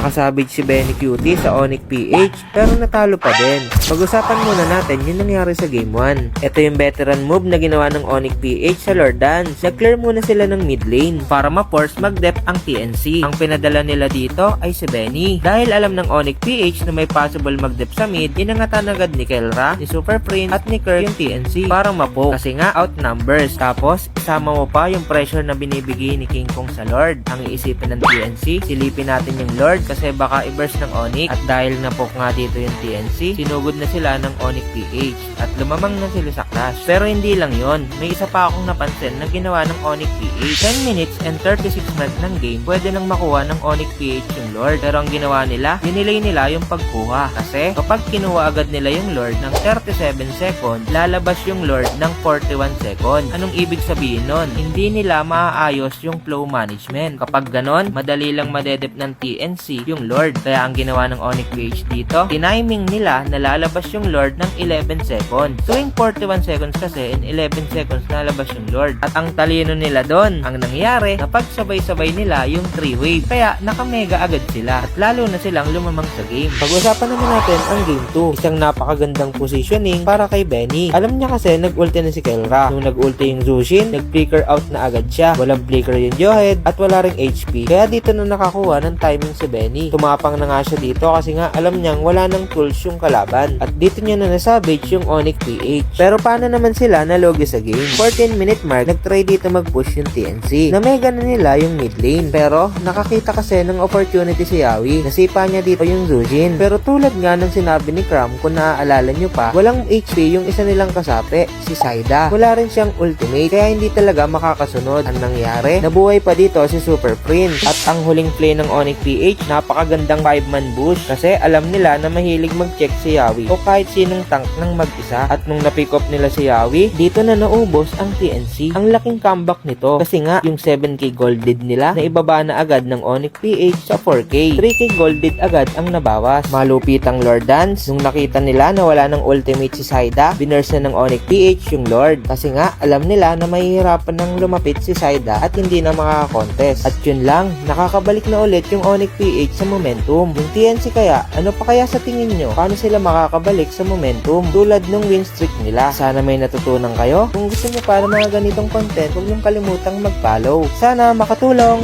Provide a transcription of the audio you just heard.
Nakasabit si Benny Cutie sa Onyx PH pero natalo pa din. Pag-usapan muna natin yung nangyari sa Game 1. Ito yung veteran move na ginawa ng Onyx PH sa Lord Dance. Nag-clear muna sila ng mid lane para ma-force mag-dep ang TNC. Ang pinadala nila dito ay si Benny. Dahil alam ng Onyx PH na may possible mag-dep sa mid, inangatan agad ni Kelra, ni Super Prince at ni Kirk yung TNC para mapo kasi nga outnumbers. Tapos isama mo pa yung pressure na binibigay ni King Kong sa Lord. Ang iisipin ng TNC, silipin natin yung Lord kasi baka i-burst ng Onyx at dahil napok nga dito yung TNC, sinugod na sila ng Onyx PH at lumamang na sila sa clash. Pero hindi lang yon, may isa pa akong napansin na ginawa ng Onyx PH. 10 minutes and 36 minutes ng game, pwede nang makuha ng Onyx PH yung Lord. Pero ang ginawa nila, dinilay nila yung pagkuha. Kasi kapag kinuha agad nila yung Lord ng 37 seconds, lalabas yung Lord ng 41 seconds. Anong ibig sabihin nun? Hindi nila maaayos yung flow management. Kapag ganon, madali lang madedep ng TNC yung Lord. Kaya ang ginawa ng Onyx PH dito, tiniming nila na lalabas yung Lord ng 11 seconds. Tuwing 41 seconds kasi, in 11 seconds lalabas yung Lord. At ang talino nila doon, ang nangyari, napagsabay-sabay nila yung 3-wave. Kaya nakamega agad sila at lalo na silang lumamang sa game. Pag-usapan naman natin ang game 2. Isang napakagandang positioning para kay Benny. Alam niya kasi nag-ulti na si Kelra. Nung nag-ulti yung Zushin, nag-flicker out na agad siya. Walang flicker yung Johead at wala ring HP. Kaya dito na nakakuha ng timing si Benny. Tumapang na nga siya dito kasi nga alam niyang wala nang tools yung kalaban. At dito niya na nasabage yung Onyx PH. Pero paano naman sila nalogi sa game? 14-minute mark, nag-try dito mag-push yung TNC. Namega na nila yung mid lane. Pero nakakita kasi ng opportunity si Yawi. Nasipa niya dito yung Zujin. Pero tulad nga ng sinabi ni Cram, kung naaalala nyo pa, walang HP yung isa nilang kasapi, si Saida. Wala rin siyang ultimate, kaya hindi talaga makakasunod. Ang nangyari, nabuhay pa dito si Super Prince. At ang huling play ng Onyx PH, napakagandang 5-man boost. Kasi alam nila na mahilig mag-check si Yawi o kahit sinong tank ng mag-isa. At nung na-pick up nila si Yawi, dito na naubos ang TNC. Ang laking comeback nito kasi nga yung 7k golded nila na ibaba na agad ng Onyx PH sa 4k. 3k golded agad ang nabawas. Malupit ang Lord Dance. Nung nakita nila na wala ng ultimate si Saida, binurse na ng Onyx PH yung Lord. Kasi nga alam nila na mahihirapan ng lumapit si Saida at hindi na makaka-contest. At yun lang, nakakabalik na ulit yung Onyx PH sa momentum. Yung TNC kaya, ano pa kaya sa tingin nyo? Paano sila makakabalik sa momentum tulad ng win streak nila? Sana may natutunan kayo. Kung gusto nyo pa ng mga ganitong content, huwag niyong kalimutang mag-follow. Sana makatulong!